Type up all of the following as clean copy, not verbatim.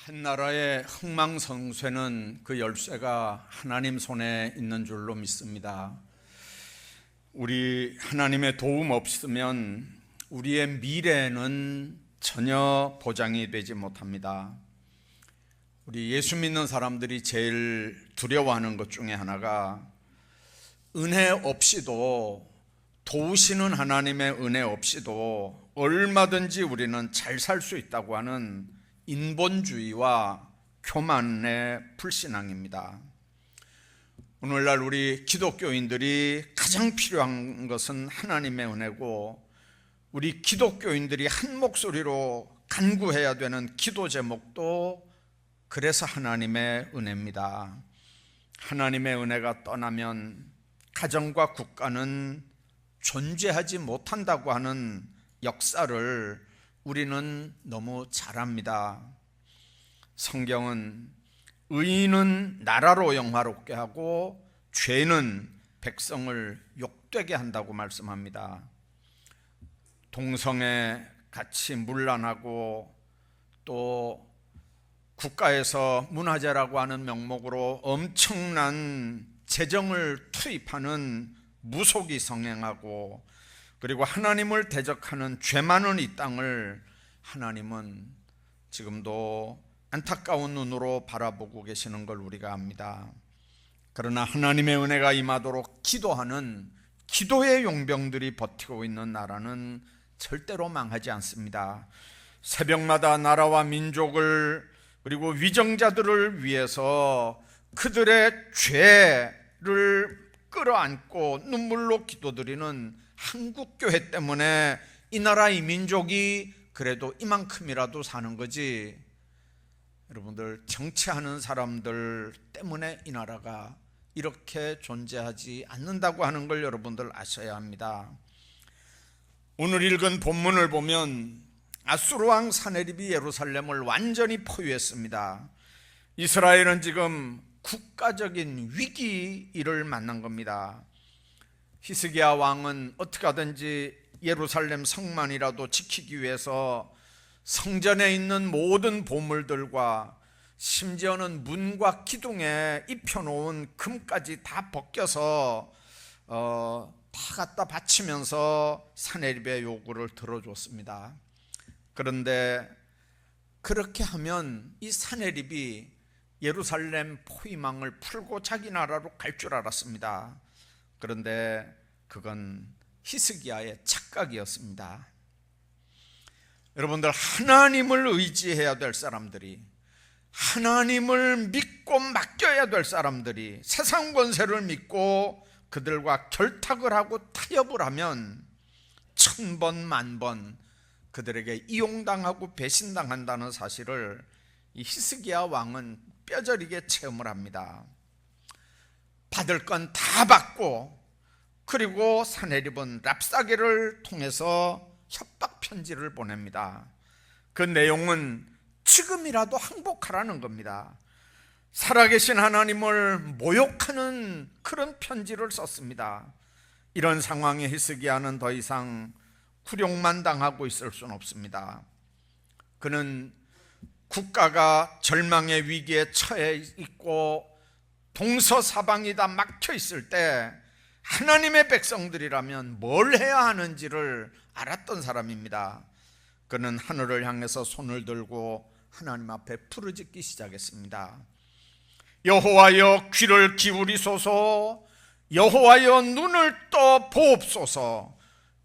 한 나라의 흥망성쇠는 그 열쇠가 하나님 손에 있는 줄로 믿습니다. 우리 하나님의 도움 없으면 우리의 미래는 전혀 보장이 되지 못합니다. 우리 예수 믿는 사람들이 제일 두려워하는 것 중에 하나가 은혜 없이도, 도우시는 하나님의 은혜 없이도 얼마든지 우리는 잘 살 수 있다고 하는 인본주의와 교만의 불신앙입니다. 오늘날 우리 기독교인들이 가장 필요한 것은 하나님의 은혜고, 우리 기독교인들이 한 목소리로 간구해야 되는 기도 제목도 그래서 하나님의 은혜입니다. 하나님의 은혜가 떠나면 가정과 국가는 존재하지 못한다고 하는 역사를 우리는 너무 잘 압니다. 성경은 의인은 나라로 영화롭게 하고 죄는 백성을 욕되게 한다고 말씀합니다. 동성애 같이 문란하고 또 국가에서 문화재라고 하는 명목으로 엄청난 재정을 투입하는 무속이 성행하고, 그리고 하나님을 대적하는 죄 많은 이 땅을 하나님은 지금도 안타까운 눈으로 바라보고 계시는 걸 우리가 압니다. 그러나 하나님의 은혜가 임하도록 기도하는 기도의 용병들이 버티고 있는 나라는 절대로 망하지 않습니다. 새벽마다 나라와 민족을, 그리고 위정자들을 위해서 그들의 죄를 끌어안고 눈물로 기도드리는 한국교회 때문에 이 나라 이 민족이 그래도 이만큼이라도 사는 거지, 여러분들 정치하는 사람들 때문에 이 나라가 이렇게 존재하지 않는다고 하는 걸 여러분들 아셔야 합니다. 오늘 읽은 본문을 보면 아수르 왕 사네립이 예루살렘을 완전히 포위했습니다. 이스라엘은 지금 국가적인 위기를 만난 겁니다. 히스기야 왕은 어떻게 하든지 예루살렘 성만이라도 지키기 위해서 성전에 있는 모든 보물들과 심지어는 문과 기둥에 입혀놓은 금까지 다 벗겨서 다 갖다 바치면서 사네립의 요구를 들어줬습니다. 그런데 그렇게 하면 이 사네립이 예루살렘 포위망을 풀고 자기 나라로 갈 줄 알았습니다. 그런데 그건 히스기야의 착각이었습니다. 여러분들, 하나님을 의지해야 될 사람들이, 하나님을 믿고 맡겨야 될 사람들이 세상 권세를 믿고 그들과 결탁을 하고 타협을 하면 1000번 만번 그들에게 이용당하고 배신당한다는 사실을 이 히스기야 왕은 뼈저리게 체험을 합니다. 받을 건 다 받고, 그리고 사네립은 랍사게를 통해서 협박 편지를 보냅니다. 그 내용은 지금이라도 항복하라는 겁니다. 살아계신 하나님을 모욕하는 그런 편지를 썼습니다. 이런 상황에 히스기야는 더 이상 굴욕만 당하고 있을 수는 없습니다. 그는 국가가 절망의 위기에 처해 있고 동서사방이 다 막혀 있을 때 하나님의 백성들이라면 뭘 해야 하는지를 알았던 사람입니다. 그는 하늘을 향해서 손을 들고 하나님 앞에 부르짖기 시작했습니다. 여호와여, 귀를 기울이소서. 여호와여, 눈을 떠 보옵소서.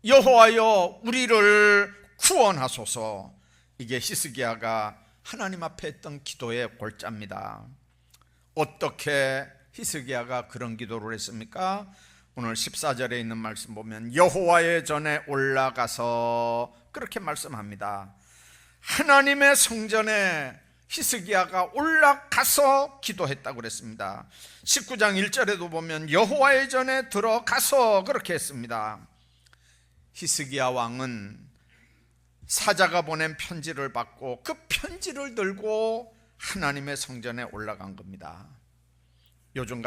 여호와여, 우리를 구원하소서. 이게 히스기야가 하나님 앞에 했던 기도의 골자입니다. 어떻게 히스기야가 그런 기도를 했습니까? 오늘 14절에 있는 말씀 보면 여호와의 전에 올라가서 그렇게 말씀합니다. 하나님의 성전에 히스기야가 올라가서 기도했다고 그랬습니다. 19장 1절에도 보면 여호와의 전에 들어가서 그렇게 했습니다. 히스기야 왕은 사자가 보낸 편지를 받고 그 편지를 들고 하나님의 성전에 올라간 겁니다. 요즘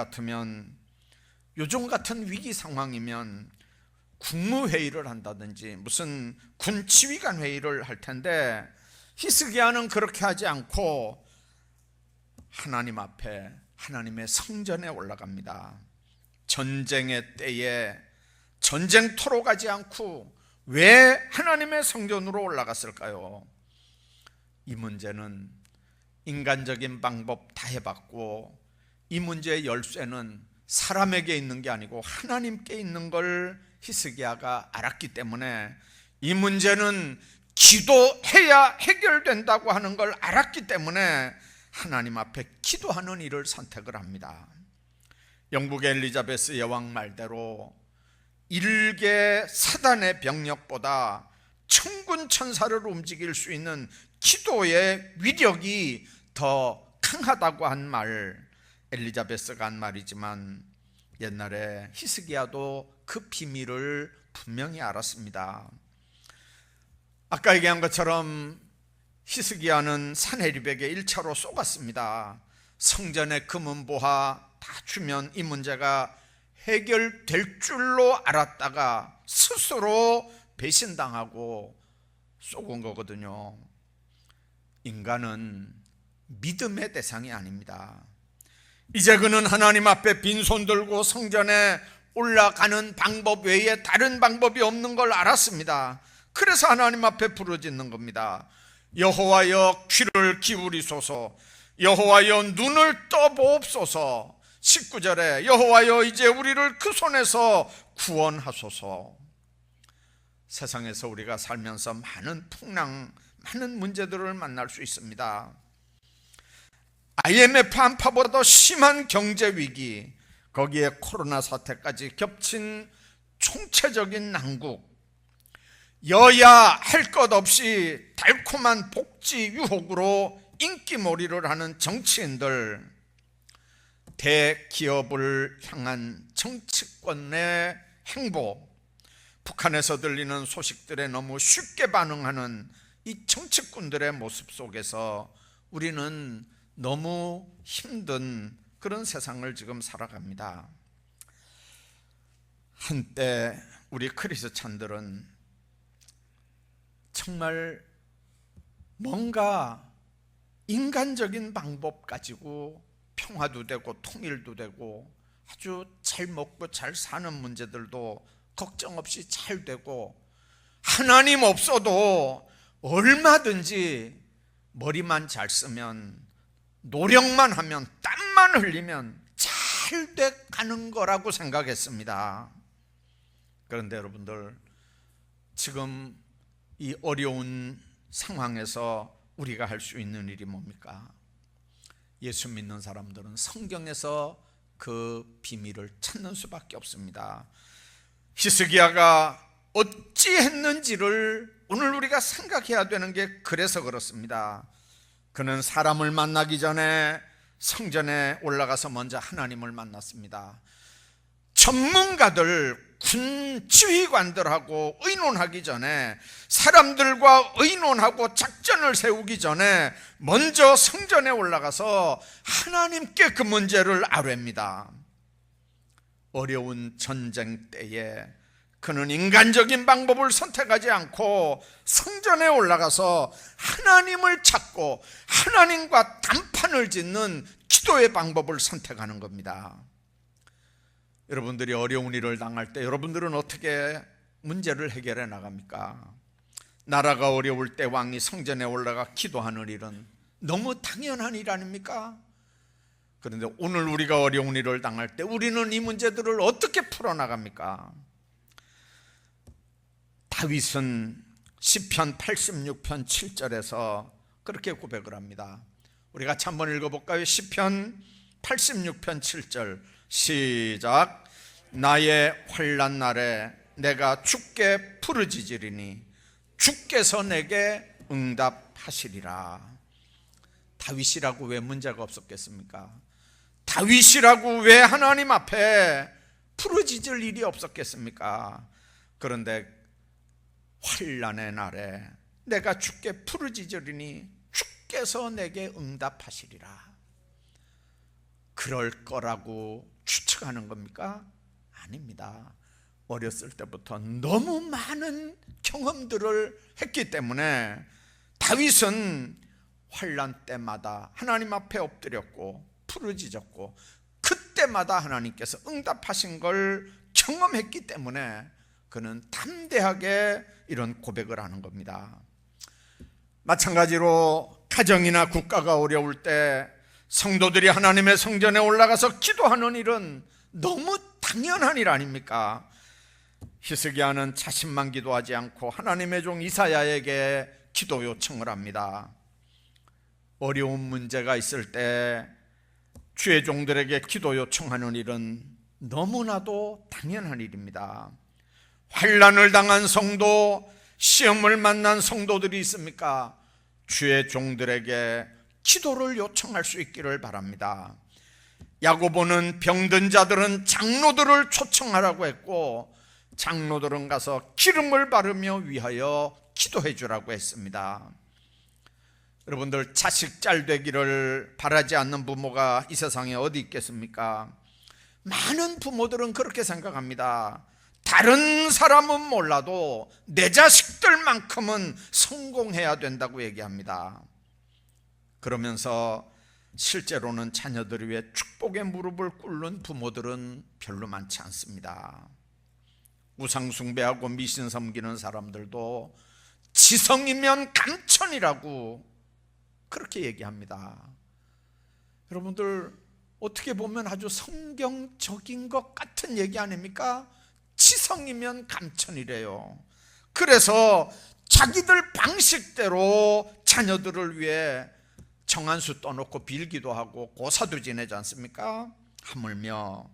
같은 위기 상황이면 국무회의를 한다든지 무슨 군치위관 회의를 할 텐데 히스기야는 그렇게 하지 않고 하나님 앞에, 하나님의 성전에 올라갑니다. 전쟁의 때에 전쟁터로 가지 않고 왜 하나님의 성전으로 올라갔을까요? 이 문제는 인간적인 방법 다 해봤고, 이 문제의 열쇠는 사람에게 있는 게 아니고 하나님께 있는 걸 히스기야가 알았기 때문에, 이 문제는 기도해야 해결된다고 하는 걸 알았기 때문에 하나님 앞에 기도하는 일을 선택을 합니다. 영국의 엘리자베스 여왕 말대로 일개 사단의 병력보다 천군 천사를 움직일 수 있는 기도의 위력이 더 강하다고 한 말, 엘리자베스가 한 말이지만 옛날에 히스기야도 그 비밀을 분명히 알았습니다. 아까 얘기한 것처럼 히스기야는 산헤립에게 1차로 쏘갔습니다. 성전의 금은보화 다 주면 이 문제가 해결될 줄로 알았다가 스스로 배신당하고 쏘은 거거든요. 인간은 믿음의 대상이 아닙니다. 이제 그는 하나님 앞에 빈손 들고 성전에 올라가는 방법 외에 다른 방법이 없는 걸 알았습니다. 그래서 하나님 앞에 부르짖는 겁니다. 여호와여 귀를 기울이소서, 여호와여 눈을 떠보옵소서. 19절에 여호와여 이제 우리를 그 손에서 구원하소서. 세상에서 우리가 살면서 많은 풍랑, 많은 문제들을 만날 수 있습니다. IMF 한파보다도 심한 경제 위기, 거기에 코로나 사태까지 겹친 총체적인 난국, 여야 할 것 없이 달콤한 복지 유혹으로 인기몰이를 하는 정치인들, 대기업을 향한 정치권의 행보, 북한에서 들리는 소식들에 너무 쉽게 반응하는 이 정치꾼들의 모습 속에서 우리는 너무 힘든 그런 세상을 지금 살아갑니다. 한때 우리 크리스찬들은 정말 뭔가 인간적인 방법 가지고 평화도 되고 통일도 되고 아주 잘 먹고 잘 사는 문제들도 걱정 없이 잘 되고, 하나님 없어도 얼마든지 머리만 잘 쓰면, 노력만 하면, 땀만 흘리면 잘 돼가는 거라고 생각했습니다. 그런데 여러분들, 지금 이 어려운 상황에서 우리가 할 수 있는 일이 뭡니까? 예수 믿는 사람들은 성경에서 그 비밀을 찾는 수밖에 없습니다. 히스기야가 어찌했는지를 오늘 우리가 생각해야 되는 게 그래서 그렇습니다. 그는 사람을 만나기 전에 성전에 올라가서 먼저 하나님을 만났습니다. 전문가들, 군 지휘관들하고 의논하기 전에, 사람들과 의논하고 작전을 세우기 전에 먼저 성전에 올라가서 하나님께 그 문제를 아뢰입니다. 어려운 전쟁 때에 그는 인간적인 방법을 선택하지 않고 성전에 올라가서 하나님을 찾고 하나님과 담판을 짓는 기도의 방법을 선택하는 겁니다. 여러분들이 어려운 일을 당할 때 여러분들은 어떻게 문제를 해결해 나갑니까? 나라가 어려울 때 왕이 성전에 올라가 기도하는 일은 너무 당연한 일 아닙니까? 그런데 오늘 우리가 어려운 일을 당할 때 우리는 이 문제들을 어떻게 풀어나갑니까? 다윗은 시편 86편 7절에서 그렇게 고백을 합니다. 우리 같이 한번 읽어볼까요? 시편 86편 7절 시작. 나의 환난 날에 내가 주께 부르짖으리니 주께서 내게 응답하시리라. 다윗이라고 왜 문제가 없었겠습니까? 다윗이라고 왜 하나님 앞에 부르짖을 일이 없었겠습니까? 그런데 환난의 날에 내가 주께 부르짖으리니 주께서 내게 응답하시리라. 그럴 거라고 추측하는 겁니까? 아닙니다. 어렸을 때부터 너무 많은 경험들을 했기 때문에 다윗은 환난 때마다 하나님 앞에 엎드렸고 부르짖었고 그때마다 하나님께서 응답하신 걸 경험했기 때문에 그는 담대하게 이런 고백을 하는 겁니다. 마찬가지로 가정이나 국가가 어려울 때 성도들이 하나님의 성전에 올라가서 기도하는 일은 너무 당연한 일 아닙니까? 히스기야는 자신만 기도하지 않고 하나님의 종 이사야에게 기도 요청을 합니다. 어려운 문제가 있을 때 주의 종들에게 기도 요청하는 일은 너무나도 당연한 일입니다. 환난을 당한 성도, 시험을 만난 성도들이 있습니까? 주의 종들에게 기도를 요청할 수 있기를 바랍니다. 야고보는 병든 자들은 장로들을 초청하라고 했고 장로들은 가서 기름을 바르며 위하여 기도해 주라고 했습니다. 여러분들, 자식 잘 되기를 바라지 않는 부모가 이 세상에 어디 있겠습니까? 많은 부모들은 그렇게 생각합니다. 다른 사람은 몰라도 내 자식들만큼은 성공해야 된다고 얘기합니다. 그러면서 실제로는 자녀들을 위해 축복의 무릎을 꿇는 부모들은 별로 많지 않습니다. 우상 숭배하고 미신 섬기는 사람들도 지성이면 감천이라고 그렇게 얘기합니다. 여러분들, 어떻게 보면 아주 성경적인 것 같은 얘기 아닙니까? 지성이면 감천이래요. 그래서 자기들 방식대로 자녀들을 위해 정한수 떠놓고 빌기도 하고 고사도 지내지 않습니까? 하물며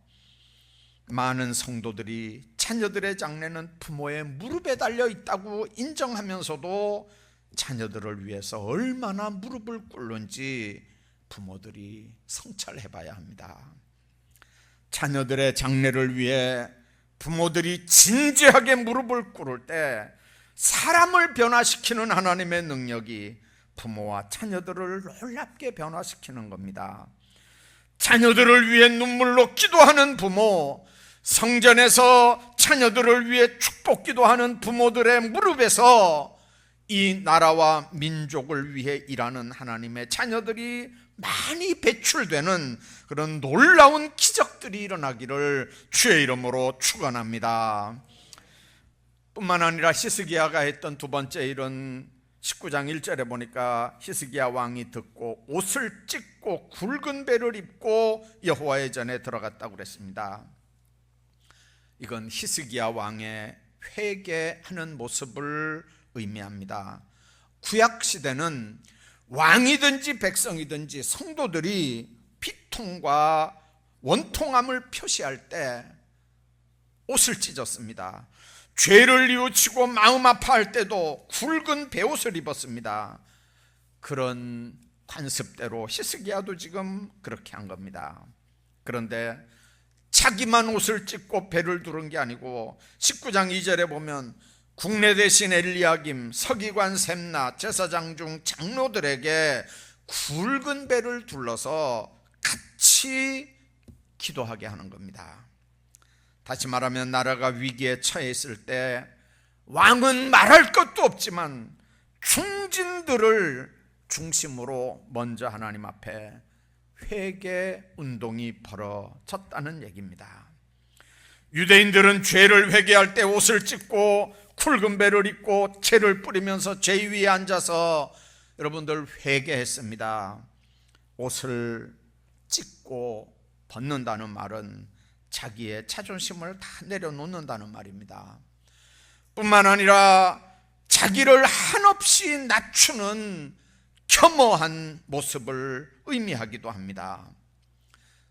많은 성도들이 자녀들의 장래는 부모의 무릎에 달려 있다고 인정하면서도 자녀들을 위해서 얼마나 무릎을 꿇는지 부모들이 성찰해 봐야 합니다. 자녀들의 장래를 위해 부모들이 진지하게 무릎을 꿇을 때 사람을 변화시키는 하나님의 능력이 부모와 자녀들을 놀랍게 변화시키는 겁니다. 자녀들을 위해 눈물로 기도하는 부모, 성전에서 자녀들을 위해 축복 기도하는 부모들의 무릎에서 이 나라와 민족을 위해 일하는 하나님의 자녀들이 많이 배출되는 그런 놀라운 기적들이 일어나기를 주의 이름으로 축원합니다. 뿐만 아니라 히스기야가 했던 두 번째 일은 19장 1절에 보니까 히스기야 왕이 듣고 옷을 찢고 굵은 배를 입고 여호와의 전에 들어갔다고 그랬습니다. 이건 히스기야 왕의 회개하는 모습을 의미합니다. 구약 시대는 왕이든지 백성이든지 성도들이 피통과 원통함을 표시할 때 옷을 찢었습니다. 죄를 뉘우치고 마음 아파할 때도 굵은 베옷을 입었습니다. 그런 관습대로 히스기야도 지금 그렇게 한 겁니다. 그런데 자기만 옷을 찢고 배를 두른 게 아니고 19장 2절에 보면 국내 대신 엘리야김, 서기관 셈나, 제사장 중 장로들에게 굵은 배를 둘러서 같이 기도하게 하는 겁니다. 다시 말하면 나라가 위기에 처해 있을 때 왕은 말할 것도 없지만 중진들을 중심으로 먼저 하나님 앞에 회개 운동이 벌어졌다는 얘기입니다. 유대인들은 죄를 회개할 때 옷을 찢고 굵은 배를 입고 채를 뿌리면서 죄 위에 앉아서 여러분들 회개했습니다. 옷을 찢고 벗는다는 말은 자기의 자존심을 다 내려놓는다는 말입니다. 뿐만 아니라 자기를 한없이 낮추는 겸허한 모습을 의미하기도 합니다.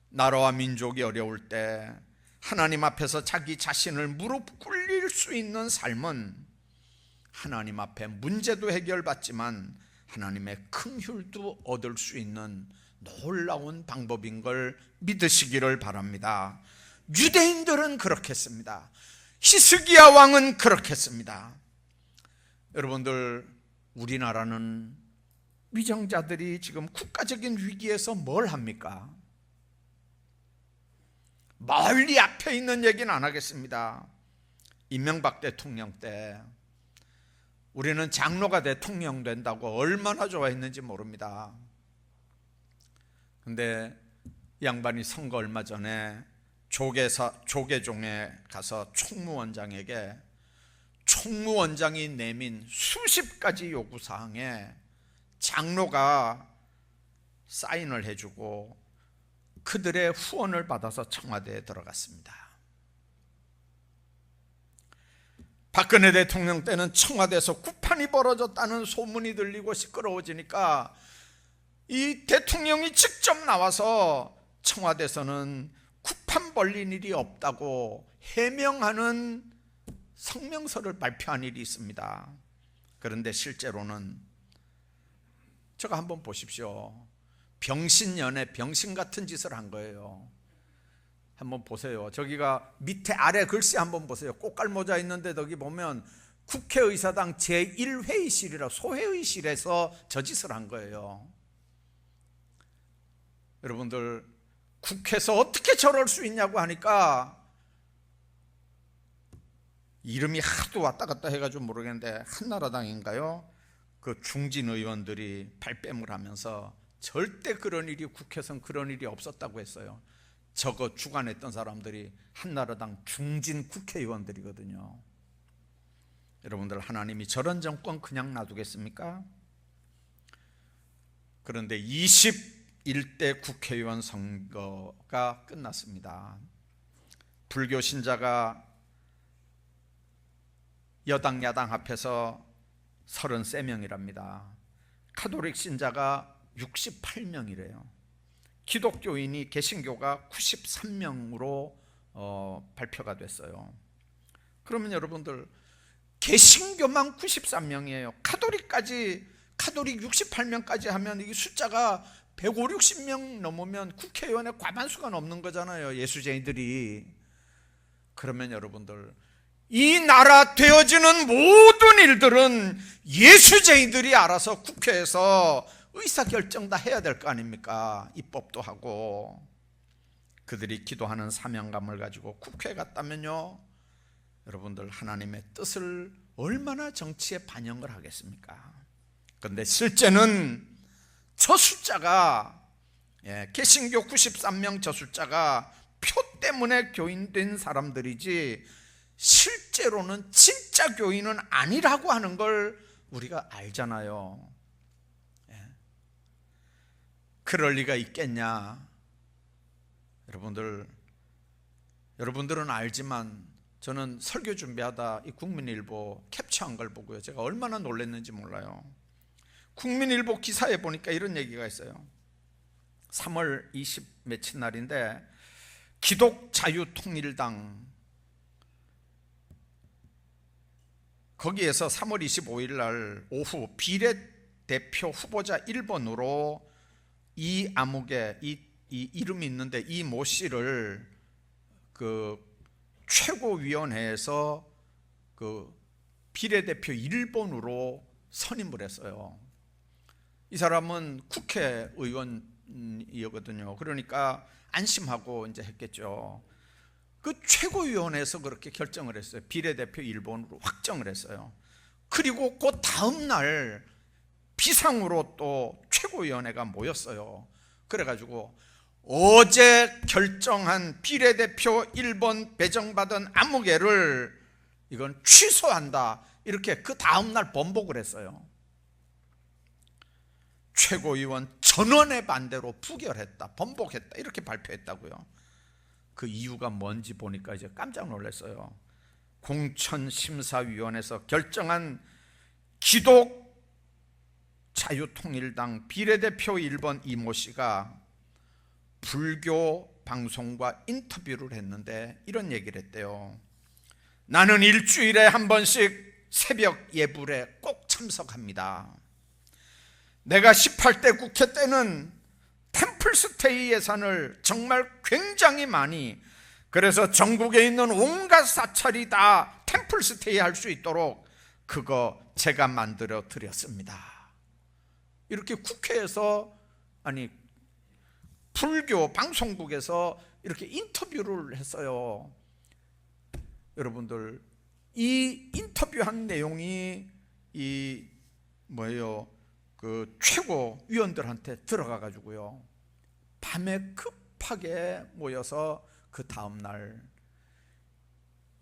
나라와 민족이 어려울 때 하나님 앞에서 자기 자신을 무릎 꿇릴 수 있는 삶은 하나님 앞에 문제도 해결받지만 하나님의 긍휼도 얻을 수 있는 놀라운 방법인 걸 믿으시기를 바랍니다. 유대인들은 그렇게 했습니다. 히스기야 왕은 그렇게 했습니다. 여러분들, 우리나라는 위정자들이 지금 국가적인 위기에서 뭘 합니까? 멀리 앞에 있는 얘기는 안 하겠습니다. 이명박 대통령 때 우리는 장로가 대통령 된다고 얼마나 좋아했는지 모릅니다. 근데 양반이 선거 얼마 전에 조계종에 가서 총무원장에게 총무원장이 내민 수십 가지 요구사항에 장로가 사인을 해주고 그들의 후원을 받아서 청와대에 들어갔습니다. 박근혜 대통령 때는 청와대에서 구판이 벌어졌다는 소문이 들리고 시끄러워지니까 이 대통령이 직접 나와서 청와대에서는 구판 벌린 일이 없다고 해명하는 성명서를 발표한 일이 있습니다. 그런데 실제로는 저거 한번 보십시오. 병신년에 병신 같은 짓을 한 거예요. 한번 보세요. 저기가 밑에 아래 글씨 한번 보세요. 꽃갈모자 있는데 거기 보면 국회의사당 제1회의실이라 소회의실에서 저 짓을 한 거예요. 여러분들, 국회에서 어떻게 저럴 수 있냐고 하니까 이름이 하도 왔다 갔다 해가지고 모르겠는데 한나라당인가요? 그 중진 의원들이 발뺌을 하면서 절대 그런 일이, 국회에서는 그런 일이 없었다고 했어요. 저거 주관했던 사람들이 한나라당 중진 국회의원들이거든요. 여러분들, 하나님이 저런 정권 그냥 놔두겠습니까? 그런데 21대 국회의원 선거가 끝났습니다. 불교 신자가 여당 야당 합해서 33명이랍니다. 카톨릭 신자가 68명이래요. 기독교인이 개신교가 93명으로 발표가 됐어요. 그러면 여러분들, 개신교만 93명이에요. 카톨릭 68명까지 하면 이 숫자가 150, 60명 넘으면 국회의원의 과반수가 넘는 거잖아요. 예수쟁이들이. 그러면 여러분들, 이 나라 되어지는 모든 일들은 예수쟁이들이 알아서 국회에서 의사결정 다 해야 될 거 아닙니까? 입법도 하고. 그들이 기도하는 사명감을 가지고 국회에 갔다면요, 여러분들, 하나님의 뜻을 얼마나 정치에 반영을 하겠습니까? 그런데 실제는 저 숫자가, 개신교 93명 저 숫자가 표 때문에 교인된 사람들이지 실제로는 진짜 교인은 아니라고 하는 걸 우리가 알잖아요. 그럴 리가 있겠냐? 여러분들은 알지만 저는 설교 준비하다 이 국민일보 캡처한 걸 보고요, 제가 얼마나 놀랐는지 몰라요. 국민일보 기사에 보니까 이런 얘기가 있어요. 3월 20 며칠 날인데, 기독자유통일당 거기에서 3월 25일 날 오후 비례대표 후보자 1번으로 이 아무개, 이 이름이 있는데 이 모 씨를 그 최고위원회에서 그 비례대표 1번으로 선임을 했어요. 이 사람은 국회의원이거든요. 그러니까 안심하고 이제 했겠죠. 그 최고위원회에서 그렇게 결정을 했어요. 비례대표 1번으로 확정을 했어요. 그리고 그 다음 날 비상으로 또 최고위원회가 모였어요. 그래가지고 어제 결정한 비례대표 1번 배정받은 아무개를 이건 취소한다, 이렇게 그 다음 날 번복을 했어요. 최고위원 전원의 반대로 부결했다, 번복했다, 이렇게 발표했다고요. 그 이유가 뭔지 보니까 이제 깜짝 놀랐어요. 공천심사위원회에서 결정한 기독자유통일당 비례대표 1번 이모 씨가 불교 방송과 인터뷰를 했는데 이런 얘기를 했대요. 나는 일주일에 한 번씩 새벽 예불에 꼭 참석합니다. 내가 18대 국회 때는 템플스테이 예산을 정말 굉장히 많이, 그래서 전국에 있는 온갖 사찰이 다 템플스테이 할 수 있도록 그거 제가 만들어 드렸습니다. 이렇게 국회에서, 아니 불교 방송국에서 이렇게 인터뷰를 했어요. 여러분들, 이 인터뷰한 내용이 이 뭐예요? 그 최고 위원들한테 들어가 가지고요, 밤에 급하게 모여서 그 다음 날,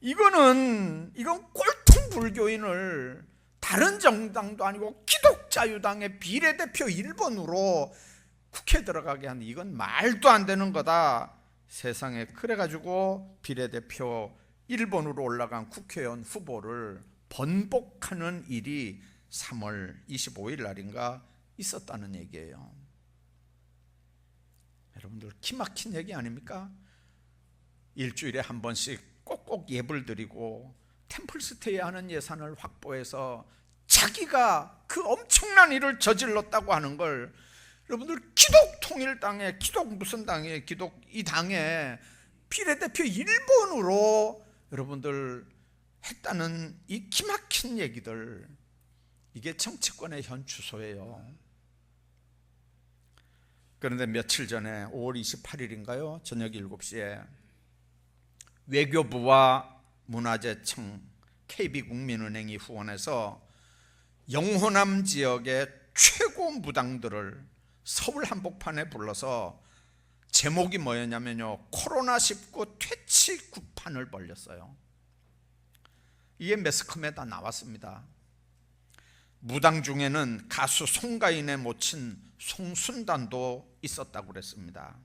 이건 꼴통 불교인을 다른 정당도 아니고 기독자유당의 비례대표 1번으로 국회에 들어가게 하는, 이건 말도 안 되는 거다. 세상에, 그래가지고 비례대표 1번으로 올라간 국회의원 후보를 번복하는 일이 3월 25일 날인가 있었다는 얘기예요. 여러분들, 기막힌 얘기 아닙니까? 일주일에 한 번씩 꼭꼭 예불 드리고 템플스테이 하는 예산을 확보해서 자기가 그 엄청난 일을 저질렀다고 하는 걸, 여러분들, 기독통일당의 기독 무슨 당의 기독 이 당의 비례대표 1번으로 여러분들 했다는 이 기막힌 얘기들, 이게 정치권의 현 주소예요. 그런데 며칠 전에 5월 28일인가요? 저녁 7시에 외교부와 문화재청, KB국민은행이 후원해서 영호남 지역의 최고 무당들을 서울 한복판에 불러서 제목이 뭐였냐면요, 코로나19 퇴치 구판을 벌렸어요. 이게 매스컴에 다 나왔습니다. 무당 중에는 가수 송가인의 모친 송순단도 있었다고 그랬습니다.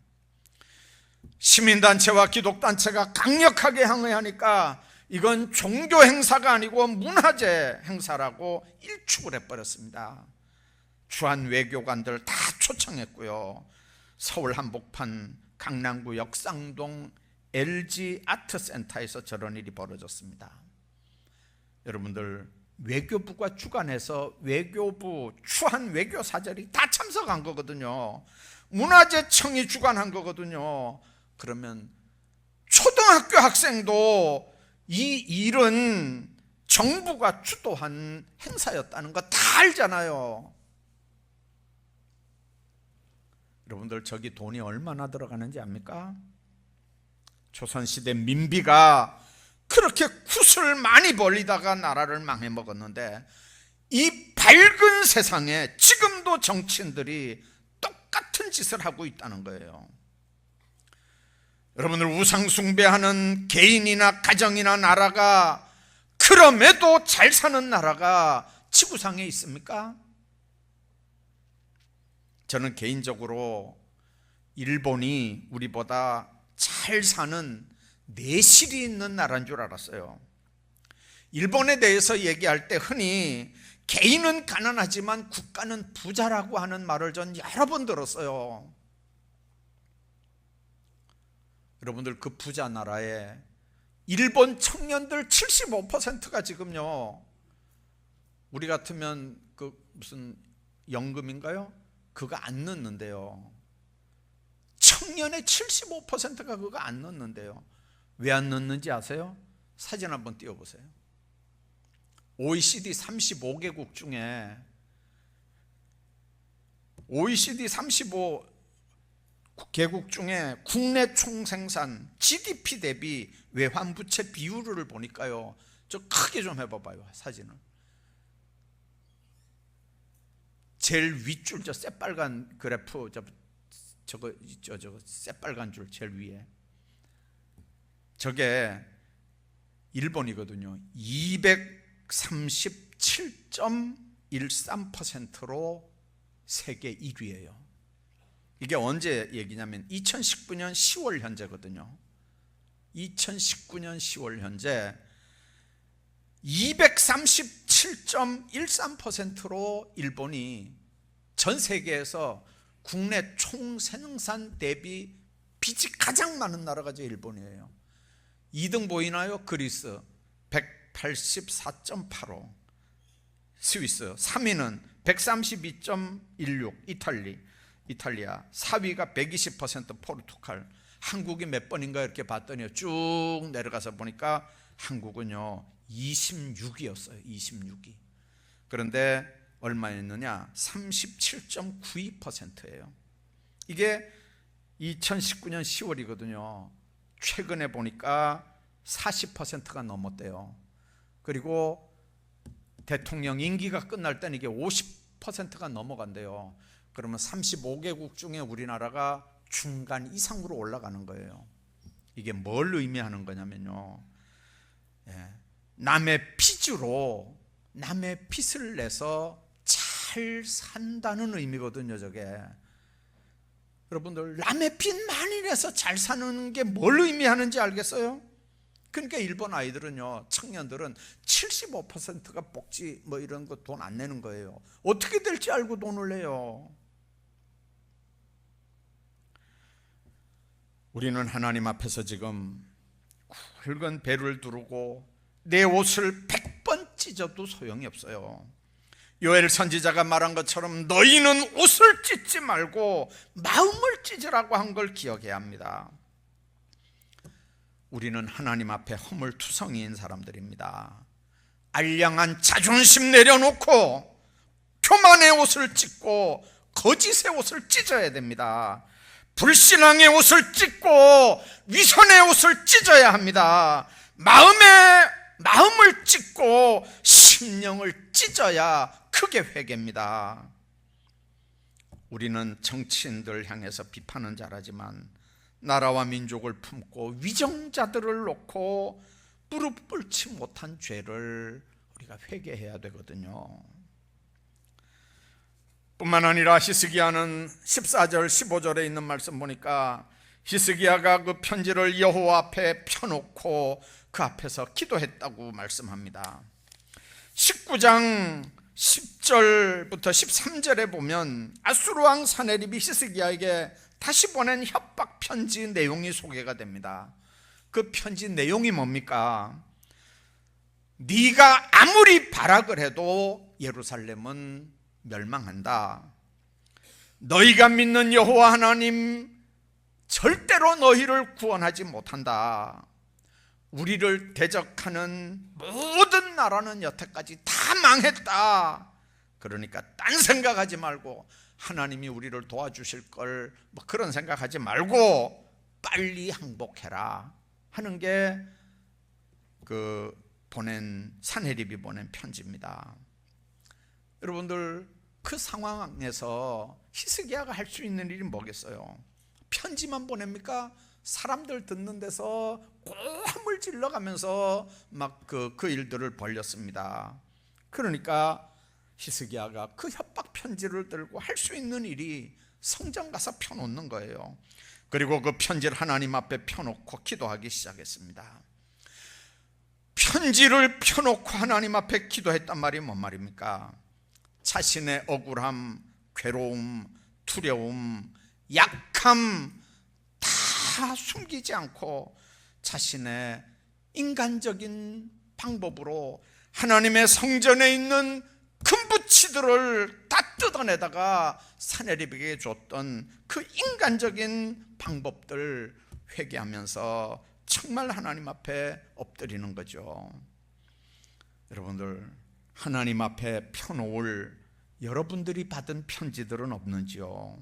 시민단체와 기독단체가 강력하게 항의하니까 이건 종교 행사가 아니고 문화재 행사라고 일축을 해버렸습니다. 주한 외교관들 다 초청했고요, 서울 한복판, 강남구 역상동 LG 아트센터에서 저런 일이 벌어졌습니다. 여러분들, 외교부가 주관해서 외교부 주한 외교사절이 다 참석한 거거든요. 문화재청이 주관한 거거든요. 그러면 초등학교 학생도 이 일은 정부가 주도한 행사였다는 거 다 알잖아요. 여러분들, 저기 돈이 얼마나 들어가는지 압니까? 조선시대 민비가 그렇게 굿을 많이 벌리다가 나라를 망해먹었는데, 이 밝은 세상에 지금도 정치인들이 똑같은 짓을 하고 있다는 거예요. 여러분들, 우상 숭배하는 개인이나 가정이나 나라가, 그럼에도 잘 사는 나라가 지구상에 있습니까? 저는 개인적으로 일본이 우리보다 잘 사는 내실이 있는 나라인 줄 알았어요. 일본에 대해서 얘기할 때 흔히 개인은 가난하지만 국가는 부자라고 하는 말을 전 여러 번 들었어요. 여러분들, 그 부자 나라에 일본 청년들 75%가 지금요, 우리 같으면 그 무슨 연금인가요? 그거 안 넣는데요. 청년의 75%가 그거 안 넣는데요. 왜 안 넣는지 아세요? 사진 한번 띄워보세요. OECD 35개국 중에 OECD 35개국 중에 국내 총생산 GDP 대비 외환부채 비율을 보니까요, 저 크게 좀 해봐봐요, 사진을. 제일 윗줄, 저 새빨간 그래프, 저거 새빨간 줄 제일 위에, 저게 일본이거든요. 237.13%로 세계 1위예요. 이게 언제 얘기냐면 2019년 10월 현재거든요. 2019년 10월 현재 237.13%로 일본이 전 세계에서 국내 총생산 대비 빚이 가장 많은 나라가 제 일본이에요. 2등 보이나요? 그리스 184.85, 스위스. 3위는 132.16 이탈리아. 4위가 120% 포르투갈. 한국이 몇 번인가 이렇게 봤더니 쭉 내려가서 보니까 한국은요 26위였어요. 26위. 그런데 얼마였느냐? 37.92%예요. 이게 2019년 10월이거든요. 최근에 보니까 40%가 넘었대요. 그리고 대통령 임기가 끝날 때는 이게 50%가 넘어간대요. 그러면 35개국 중에 우리나라가 중간 이상으로 올라가는 거예요. 이게 뭘 의미하는 거냐면요, 남의 빚으로 남의 빚을 내서 잘 산다는 의미거든요. 저게 여러분들, 남의 빚 많이 내서 잘 사는 게 뭘 의미하는지 알겠어요? 그러니까 일본 아이들은요, 청년들은 75%가 복지 뭐 이런 거 돈 안 내는 거예요. 어떻게 될지 알고 돈을 내요. 우리는 하나님 앞에서 지금 굵은 배를 두르고 내 옷을 100번 찢어도 소용이 없어요. 요엘 선지자가 말한 것처럼 너희는 옷을 찢지 말고 마음을 찢으라고 한 걸 기억해야 합니다. 우리는 하나님 앞에 허물투성이인 사람들입니다. 알량한 자존심 내려놓고 교만의 옷을 찢고 거짓의 옷을 찢어야 됩니다. 불신앙의 옷을 찢고 위선의 옷을 찢어야 합니다. 마음을 찢고 심령을 찢어야 크게 회개입니다. 우리는 정치인들 향해서 비판은 잘하지만 나라와 민족을 품고 위정자들을 놓고 무릎 꿇지 못한 죄를 우리가 회개해야 되거든요. 뿐만 아니라 히스기야는 14절 15절에 있는 말씀 보니까 히스기야가 그 편지를 여호와 앞에 펴놓고 그 앞에서 기도했다고 말씀합니다. 19장 10절부터 13절에 보면 아수르 왕 사네립이 히스기야에게 다시 보낸 협박 편지 내용이 소개가 됩니다. 그 편지 내용이 뭡니까? 네가 아무리 발악을 해도 예루살렘은 멸망한다. 너희가 믿는 여호와 하나님 절대로 너희를 구원하지 못한다. 우리를 대적하는 모든 나라는 여태까지 다 망했다. 그러니까 딴 생각하지 말고 하나님이 우리를 도와주실 걸 뭐 그런 생각하지 말고 빨리 항복해라 하는 게 그 사네립이 보낸 편지입니다. 여러분들, 그 상황에서 히스기야가 할 수 있는 일이 뭐겠어요? 편지만 보냅니까? 사람들 듣는 데서 고함을 질러가면서 막 그 일들을 벌였습니다. 그러니까 히스기야가 그 협박 편지를 들고 할 수 있는 일이 성전 가서 펴놓는 거예요. 그리고 그 편지를 하나님 앞에 펴놓고 기도하기 시작했습니다. 편지를 펴놓고 하나님 앞에 기도했단 말이 뭔 말입니까? 자신의 억울함, 괴로움, 두려움, 약함 다 숨기지 않고 자신의 인간적인 방법으로 하나님의 성전에 있는 금붙이들을 다 뜯어내다가 사네립에게 줬던 그 인간적인 방법들 회개하면서 정말 하나님 앞에 엎드리는 거죠. 여러분들, 하나님 앞에 펴놓을 여러분들이 받은 편지들은 없는지요?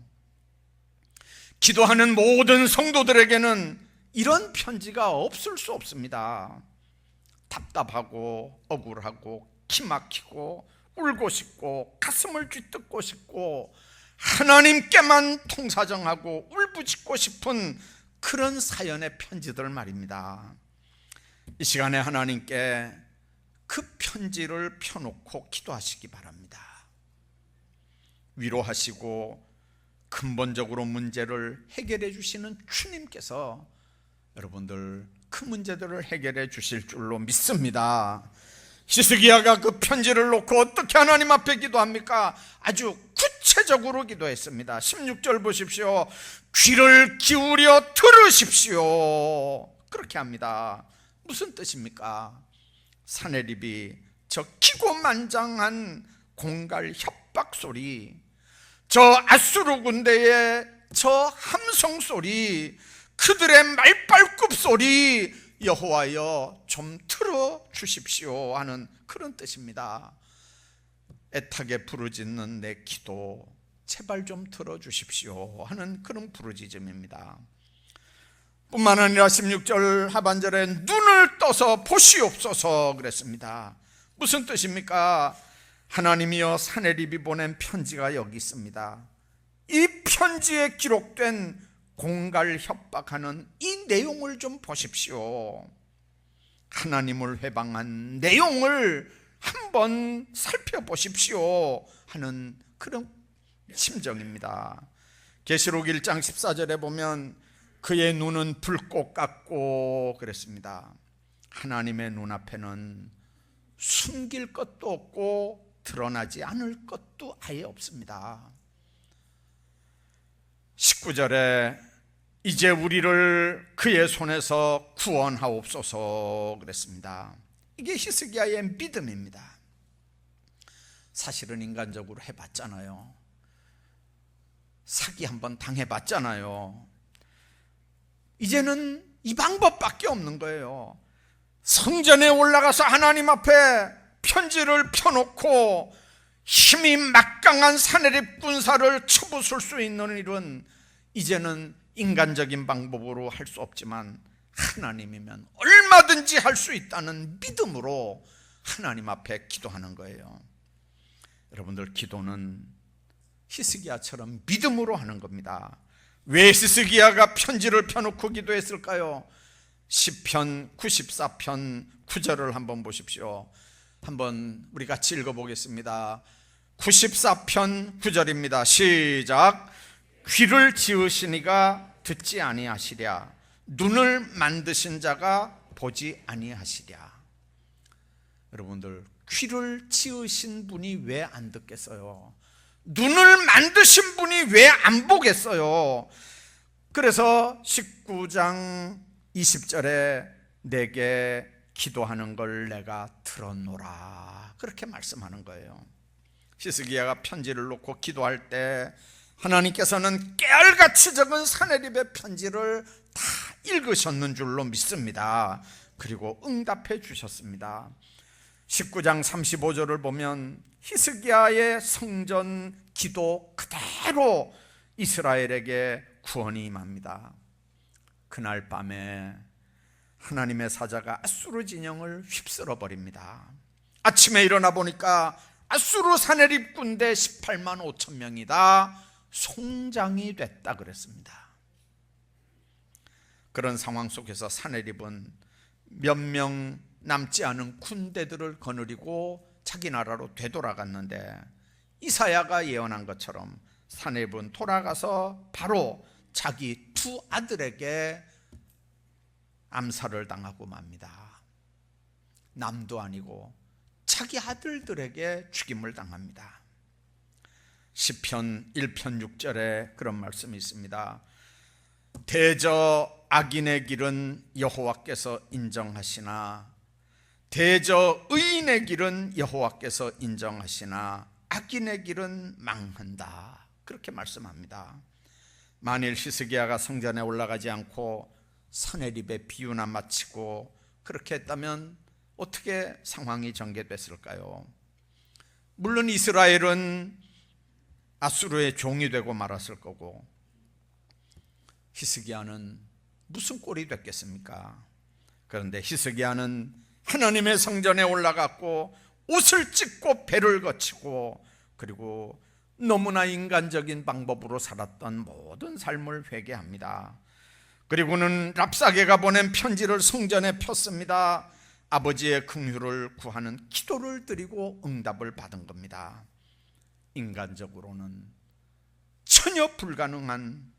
기도하는 모든 성도들에게는 이런 편지가 없을 수 없습니다. 답답하고 억울하고 기막히고 울고 싶고 가슴을 쥐뜯고 싶고 하나님께만 통사정하고 울부짖고 싶은 그런 사연의 편지들 말입니다. 이 시간에 하나님께 그 편지를 펴놓고 기도하시기 바랍니다. 위로하시고 근본적으로 문제를 해결해 주시는 주님께서 여러분들 그 문제들을 해결해 주실 줄로 믿습니다. 히스기야가 그 편지를 놓고 어떻게 하나님 앞에 기도합니까? 아주 구체적으로 기도했습니다. 16절 보십시오. 귀를 기울여 들으십시오. 그렇게 합니다. 무슨 뜻입니까? 사네립이 저 기고만장한 공갈 협박 소리, 저 아수르 군대의 저 함성 소리, 그들의 말발굽 소리 여호와여 좀 틀어 주십시오 하는 그런 뜻입니다. 애타게 부르짖는 내 기도 제발 좀 들어 주십시오 하는 그런 부르짖음입니다. 뿐만 아니라 16절 하반절에 눈을 떠서 보시옵소서 그랬습니다. 무슨 뜻입니까? 하나님이여 사내립이 보낸 편지가 여기 있습니다. 이 편지에 기록된 공갈 협박하는 이 내용을 좀 보십시오. 하나님을 회방한 내용을 한번 살펴보십시오 하는 그런 심정입니다. 계시록 1장 14절에 보면 그의 눈은 불꽃 같고 그랬습니다. 하나님의 눈앞에는 숨길 것도 없고 드러나지 않을 것도 아예 없습니다. 19절에 이제 우리를 그의 손에서 구원하옵소서 그랬습니다. 이게 히스기야의 믿음입니다. 사실은 인간적으로 해봤잖아요. 사기 한번 당해봤잖아요. 이제는 이 방법밖에 없는 거예요. 성전에 올라가서 하나님 앞에 편지를 펴놓고 힘이 막강한 사내립 군사를 쳐부술 수 있는 일은 이제는 인간적인 방법으로 할 수 없지만 하나님이면 얼마든지 할 수 있다는 믿음으로 하나님 앞에 기도하는 거예요. 여러분들, 기도는 히스기야처럼 믿음으로 하는 겁니다. 왜 히스기야가 편지를 펴놓고 기도했을까요? 시편 94편 9절을 한번 보십시오. 한번 우리 같이 읽어보겠습니다. 94편 9절입니다. 시작. 귀를 지으시니가 듣지 아니하시랴, 눈을 만드신 자가 보지 아니하시랴. 여러분들, 귀를 지으신 분이 왜 안 듣겠어요? 눈을 만드신 분이 왜 안 보겠어요? 그래서 19장 20절에 내게 기도하는 걸 내가 들었노라, 그렇게 말씀하는 거예요. 히스기야가 편지를 놓고 기도할 때 하나님께서는 깨알같이 적은 사내립의 편지를 다 읽으셨는 줄로 믿습니다. 그리고 응답해 주셨습니다. 19장 35절을 보면 히스기야의 성전 기도 그대로 이스라엘에게 구원이 임합니다. 그날 밤에 하나님의 사자가 아수르 진영을 휩쓸어 버립니다. 아침에 일어나 보니까 아수르 사내립 군대 18만 5천 명이 다 송장이 됐다 그랬습니다. 그런 상황 속에서 사내립은 몇 명 남지 않은 군대들을 거느리고 자기 나라로 되돌아갔는데, 이사야가 예언한 것처럼 사내립은 돌아가서 바로 자기 두 아들에게 암살을 당하고 맙니다. 남도 아니고 자기 아들들에게 죽임을 당합니다. 시편 1편 6절에 그런 말씀이 있습니다. 대저 악인의 길은 여호와께서 인정하시나 대저 의인의 길은 여호와께서 인정하시나 악인의 길은 망한다, 그렇게 말씀합니다. 만일 히스기야가 성전에 올라가지 않고 사내립의 비유나 마치고 그렇게 했다면 어떻게 상황이 전개됐을까요? 물론 이스라엘은 아수르의 종이 되고 말았을 거고, 히스기야는 무슨 꼴이 됐겠습니까? 그런데 히스기야는 하나님의 성전에 올라갔고 옷을 찢고 배를 거치고, 그리고 너무나 인간적인 방법으로 살았던 모든 삶을 회개합니다. 그리고는 랍사게가 보낸 편지를 성전에 폈습니다. 아버지의 긍휼을 구하는 기도를 드리고 응답을 받은 겁니다. 인간적으로는 전혀 불가능한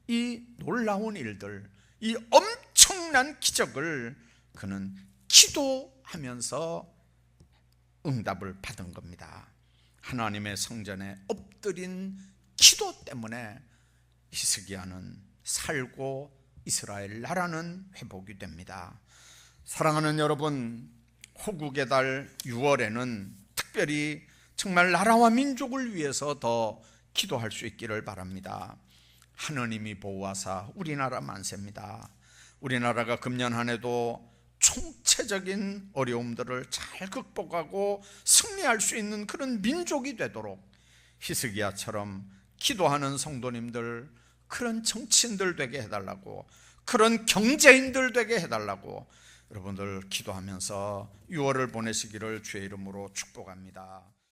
이 놀라운 일들, 이 엄청난 기적을 그는 기도하면서 응답을 받은 겁니다. 하나님의 성전에 엎드린 기도 때문에 히스기야는 살고 이스라엘 나라는 회복이 됩니다. 사랑하는 여러분, 호국의 달 6월에는 특별히 정말 나라와 민족을 위해서 더 기도할 수 있기를 바랍니다. 하느님이 보호하사 우리나라 만세입니다. 우리나라가 금년 한 해도 총체적인 어려움들을 잘 극복하고 승리할 수 있는 그런 민족이 되도록 히스기야처럼 기도하는 성도님들, 그런 정치인들 되게 해달라고, 그런 경제인들 되게 해달라고, 여러분들 기도하면서 6월을 보내시기를 주의 이름으로 축복합니다.